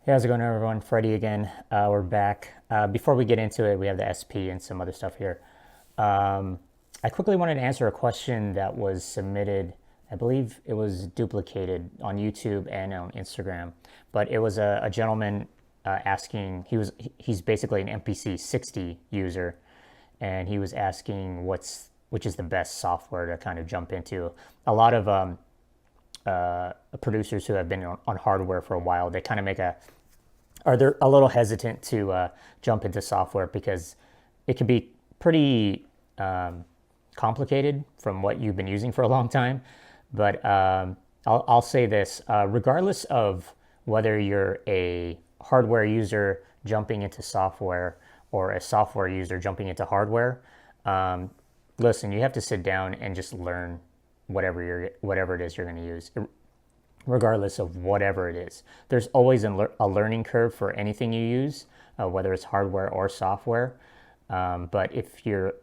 Hey, how's it going, everyone? Freddie again. We're back. Before we get into it, we have the SP and some other stuff here. I quickly wanted to answer a question that was submitted. I believe it was duplicated on YouTube and on Instagram, but it was a gentleman asking. He's basically an MPC 60 user, and he was asking which is the best software to kind of jump into. A lot of producers who have been on hardware for a while, they kind of they're a little hesitant to jump into software because it can be pretty complicated from what you've been using for a long time. But I'll say this, regardless of whether you're a hardware user jumping into software or a software user jumping into hardware, listen, you have to sit down and just learn whatever it is you're going to use, regardless of whatever it is. There's always a learning curve for anything you use, whether it's hardware or software. But if you're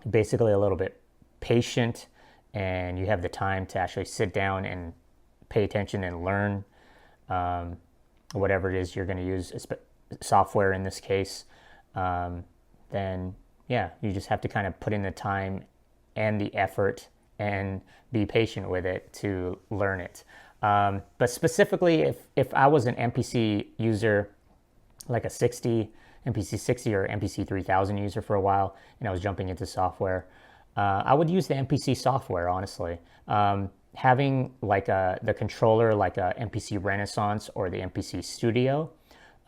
basically a little bit patient and you have the time to actually sit down and pay attention and learn whatever it is you're going to use, software in this case, then yeah, you just have to kind of put in the time and the effort and be patient with it to learn it. But specifically, if I was an MPC user, like a MPC 60 or MPC 3000 user for a while, and I was jumping into software, I would use the MPC software, honestly. Having like the controller, like a MPC Renaissance or the MPC Studio,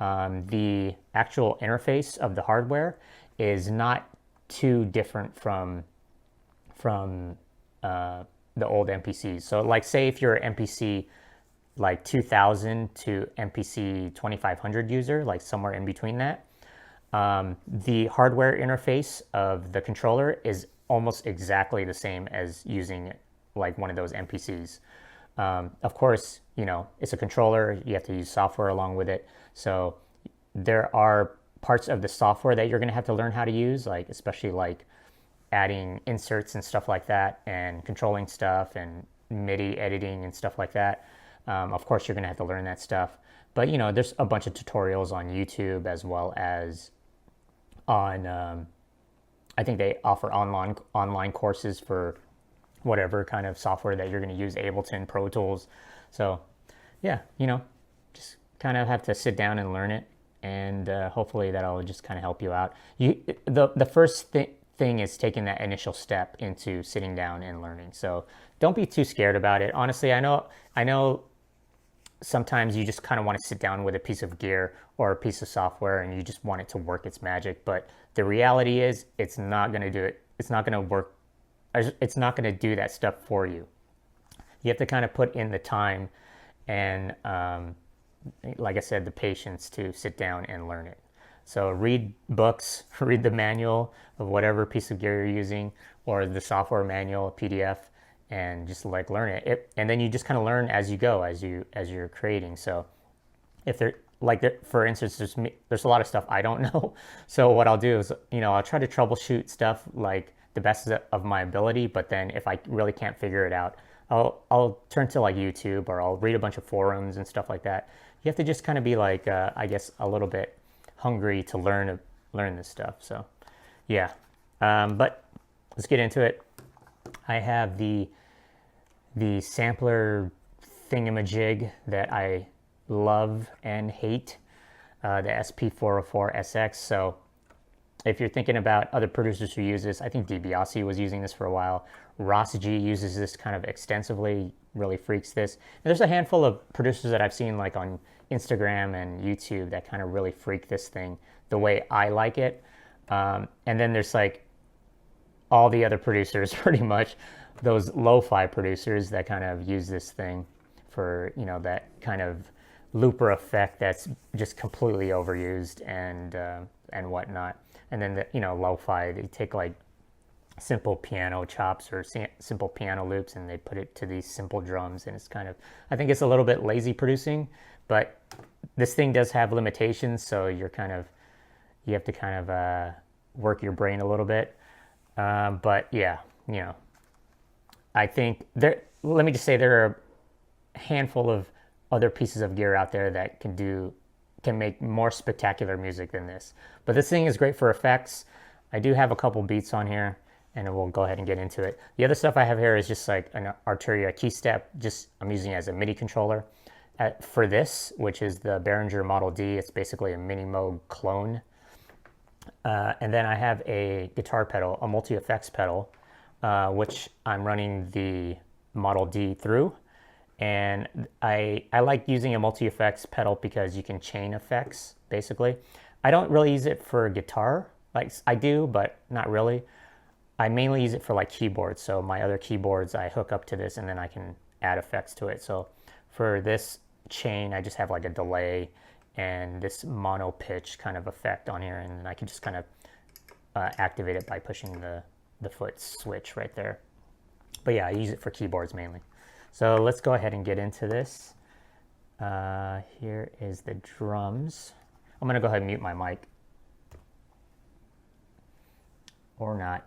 the actual interface of the hardware is not too different from the old MPCs. So like say if you're an MPC like 2000 to MPC 2500 user, like somewhere in between that, the hardware interface of the controller is almost exactly the same as using like one of those MPCs. Of course, it's a controller, you have to use software along with it. So there are parts of the software that you're going to have to learn how to use, like especially like adding inserts and stuff like that, and controlling stuff and MIDI editing and stuff like that. Of course, you're going to have to learn that stuff. But, there's a bunch of tutorials on YouTube as well as on, I think they offer online courses for whatever kind of software that you're going to use, Ableton, Pro Tools. So, yeah, just kind of have to sit down and learn it. And hopefully that'll just kind of help you out. The first thing is taking that initial step into sitting down and learning. So don't be too scared about it. Honestly, I know sometimes you just kind of want to sit down with a piece of gear or a piece of software and you just want it to work its magic. But the reality is it's not going to do it. It's not going to work. It's not going to do that stuff for you. You have to kind of put in the time and, like I said, the patience to sit down and learn it. So read books, read the manual of whatever piece of gear you're using, or the software manual, PDF, and just like learn it. And then you just kind of learn as you go, as you're creating. So if for instance, there's a lot of stuff I don't know. So what I'll do is, I'll try to troubleshoot stuff like the best of my ability. But then if I really can't figure it out, I'll turn to like YouTube, or I'll read a bunch of forums and stuff like that. You have to just kind of be like, I guess, a little bit hungry to learn this stuff. So yeah, but let's get into it. I have the sampler thingamajig that I love and hate, the SP-404SX. So if you're thinking about other producers who use this, I think DiBiase was using this for a while. Ross G uses this kind of extensively, really freaks this. And there's a handful of producers that I've seen like on Instagram and YouTube that kind of really freak this thing the way I like it. And then there's like all the other producers, pretty much, those lo-fi producers that kind of use this thing for, that kind of looper effect that's just completely overused and whatnot. And then lo-fi, they take like simple piano chops or simple piano loops and they put it to these simple drums, and it's kind of, I think it's a little bit lazy producing, but this thing does have limitations, so you have to kind of work your brain a little bit. But yeah, I think let me just say there are a handful of other pieces of gear out there that can do can make more spectacular music than this. But this thing is great for effects. I do have a couple beats on here, and we'll go ahead and get into it. The other stuff I have here is just like an Arturia Keystep, just I'm using it as a MIDI controller. For this, which is the Behringer Model D, it's basically a mini Moog clone. And then I have a guitar pedal, a multi-effects pedal, which I'm running the Model D through. And I like using a multi-effects pedal because you can chain effects, basically. I don't really use it for guitar. Like, I do, but not really. I mainly use it for like keyboards. So my other keyboards, I hook up to this and then I can add effects to it. So for this chain, I just have like a delay and this mono pitch kind of effect on here, and then I can just kind of activate it by pushing the foot switch right there. But yeah, I use it for keyboards mainly. So let's go ahead and get into this. Here is the drums. I'm gonna go ahead and mute my mic. Or not.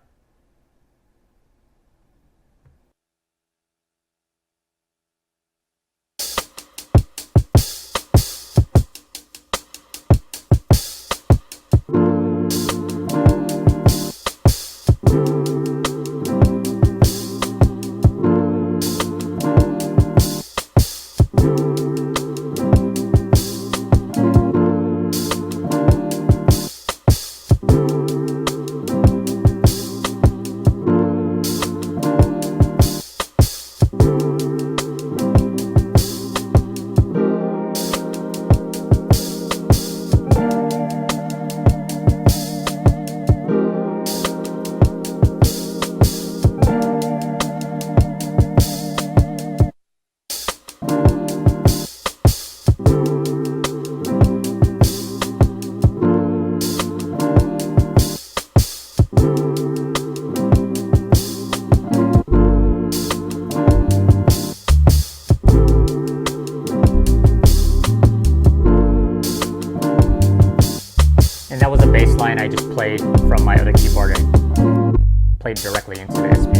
And that was a bass line I just played from my other keyboard. I played directly into the SP.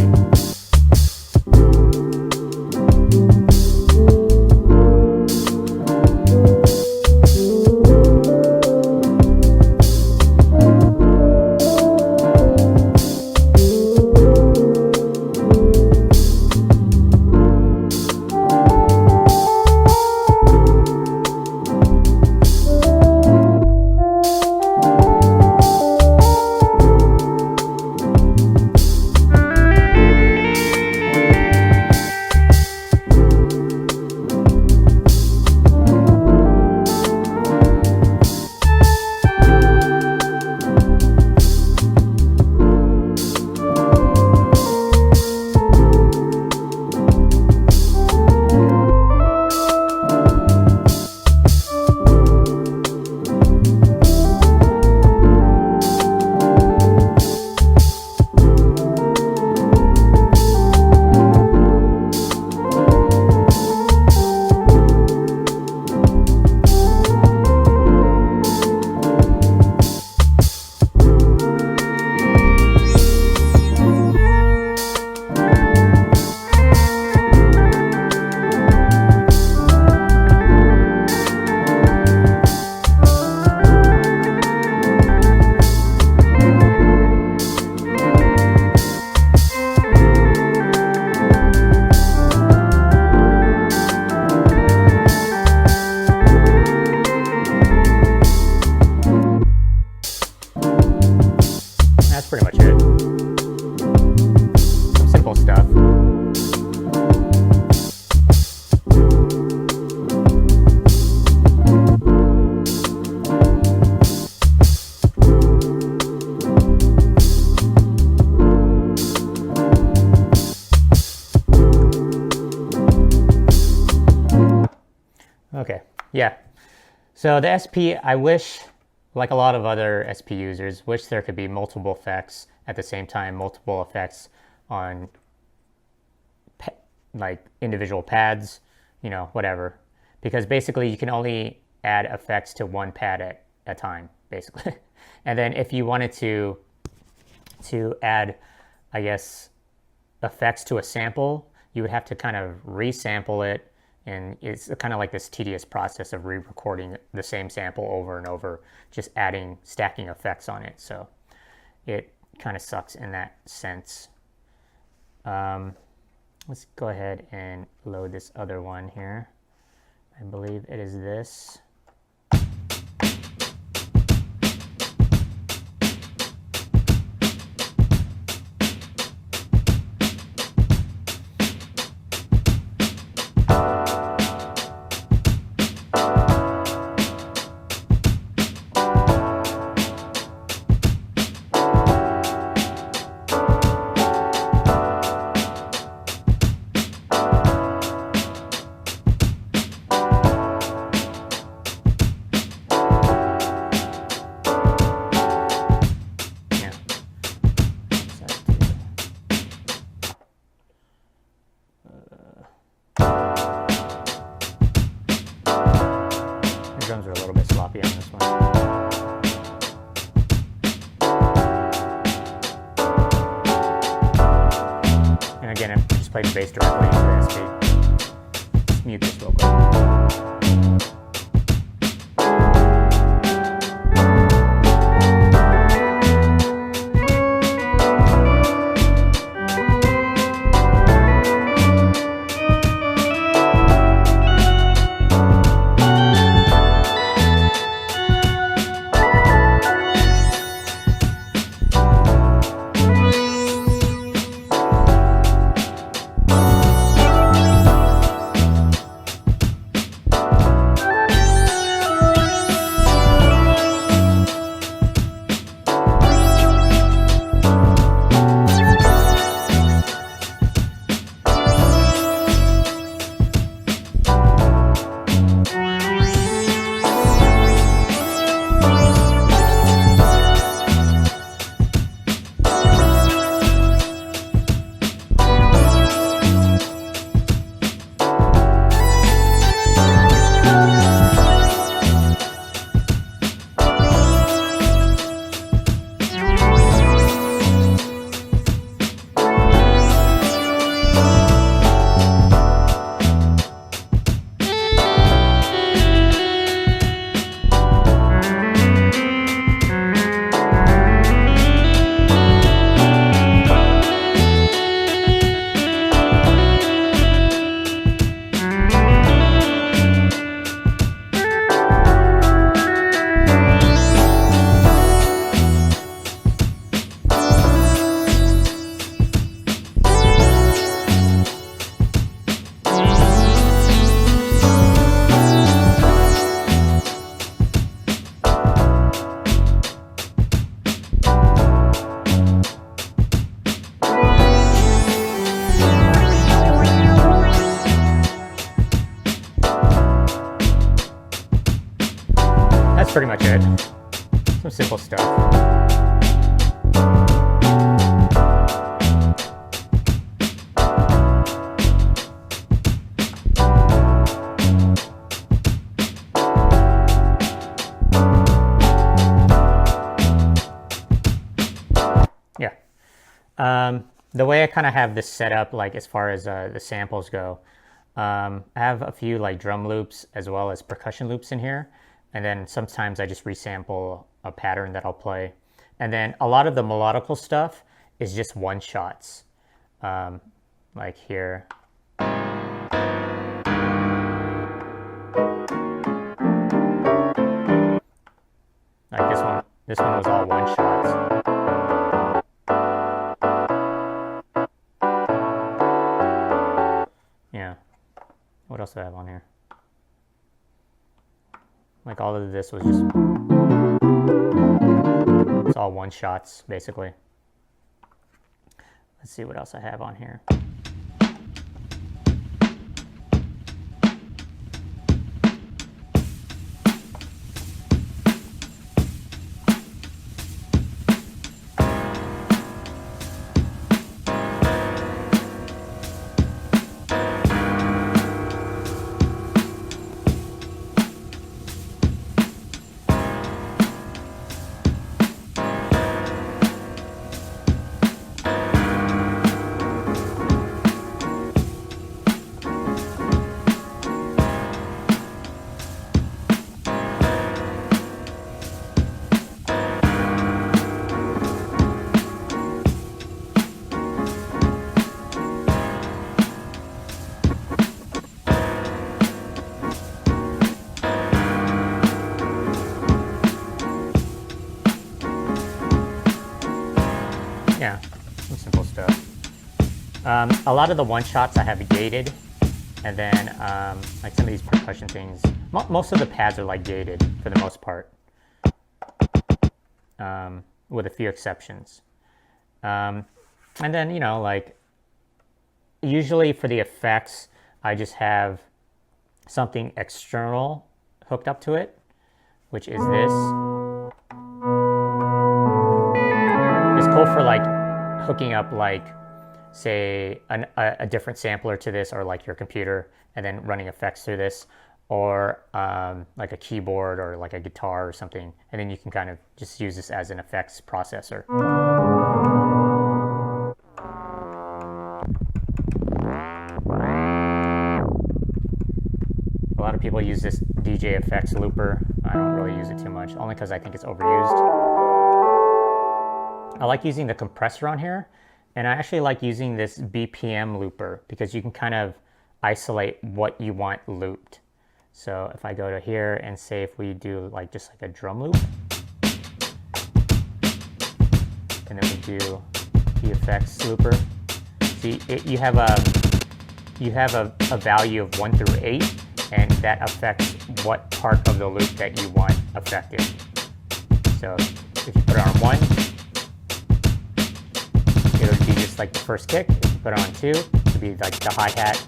That's pretty much it. Some simple stuff. Okay, yeah. So the SP, I wish, like a lot of other SP users, wish there could be multiple effects at the same time, multiple effects on like individual pads, you know, whatever. Because basically you can only add effects to one pad at a time, basically. And then if you wanted to add, I guess, effects to a sample, you would have to kind of resample it and it's kind of like this tedious process of re-recording the same sample over and over, just stacking effects on it. So it kind of sucks in that sense. Let's go ahead and load this other one here. I believe it is this. Drums are a little bit sloppy on this one. And again, I just played the bass directly into the SP. Let's mute this real quick. That's pretty much it. Some simple stuff. Yeah. The way I kind of have this set up, like as far as the samples go, I have a few like drum loops as well as percussion loops in here. And then sometimes I just resample a pattern that I'll play. And then a lot of the melodical stuff is just one shots. Like here. Like this one was all one shots. Yeah. What else do I have on here? Like all of this was just, it's all one shots basically. Let's see what else I have on here. A lot of the one-shots I have gated, and then like some of these percussion things, most of the pads are like gated for the most part, with a few exceptions. And then, you know, like usually for the effects, I just have something external hooked up to it, which is this. It's cool for like hooking up like, say, a different sampler to this, or like your computer, and then running effects through this, or like a keyboard or like a guitar or something, and then you can kind of just use this as an effects processor. A lot of people use this DJ effects looper. I don't really use it too much, only because I think it's overused. I like using the compressor on here, and I actually like using this BPM looper because you can kind of isolate what you want looped. So if I go to here and say if we do like just like a drum loop, and then we do the effects looper, see you have a value of 1 through 8, and that affects what part of the loop that you want affected. So if you put it on 1, it'll be just like the first kick. If you put it on 2, it'll be like the hi-hat,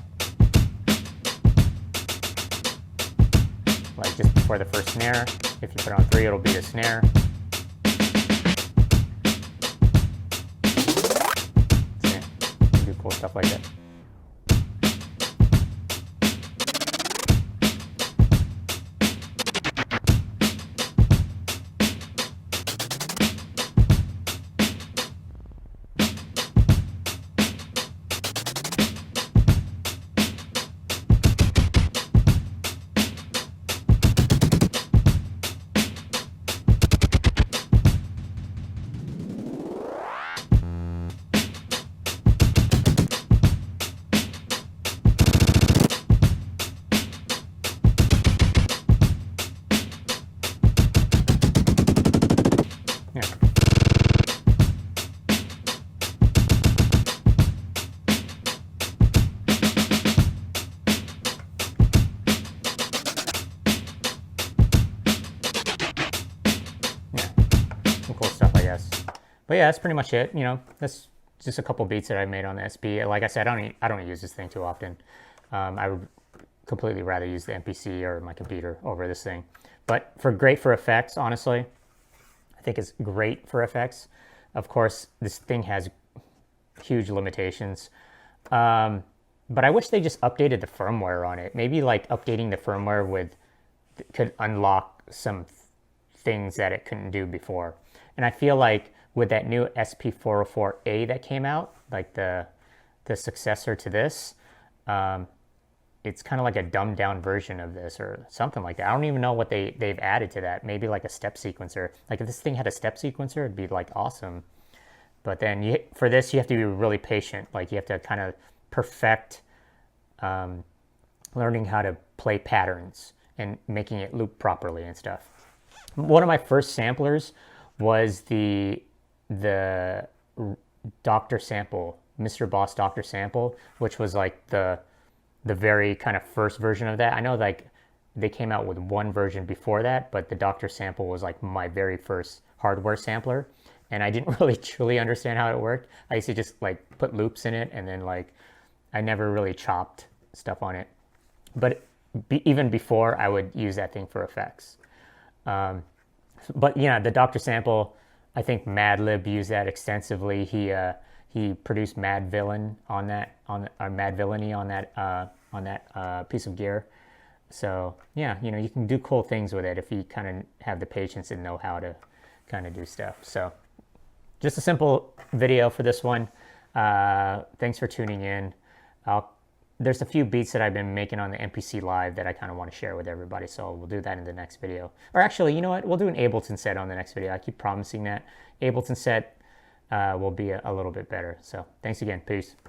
like just before the first snare. If you put it on 3, it'll be the snare. See? You do cool stuff like that. Cool stuff, I guess. But yeah, that's pretty much it. You know, that's just a couple beats that I made on the SP. Like I said, I don't use this thing too often. I would completely rather use the MPC or my computer over this thing. But great for effects, honestly, I think it's great for effects. Of course, this thing has huge limitations. But I wish they just updated the firmware on it. Maybe like updating the firmware could unlock some things that it couldn't do before. And I feel like with that new SP-404A that came out, like the successor to this, it's kind of like a dumbed down version of this or something like that. I don't even know what they've added to that. Maybe like a step sequencer. Like if this thing had a step sequencer, it'd be like awesome. But then for this, you have to be really patient. Like you have to kind of perfect learning how to play patterns and making it loop properly and stuff. One of my first samplers was the Dr. Sample, Mr. Boss Dr. Sample, which was like the very kind of first version of that. I know like they came out with one version before that, but the Dr. Sample was like my very first hardware sampler, and I didn't really truly understand how it worked. I used to just like put loops in it, and then like I never really chopped stuff on it. But even before, I would use that thing for effects. But yeah, the Dr. Sample, I think Madlib used that extensively. He produced Mad Villain on that, Mad Villainy on that piece of gear. So yeah, you know, you can do cool things with it if you kind of have the patience and know how to kind of do stuff. So just a simple video for this one. Thanks for tuning in. There's a few beats that I've been making on the MPC Live that I kind of want to share with everybody, so we'll do that in the next video. Or actually, you know what? We'll do an Ableton set on the next video. I keep promising that. Ableton set will be a little bit better. So thanks again. Peace.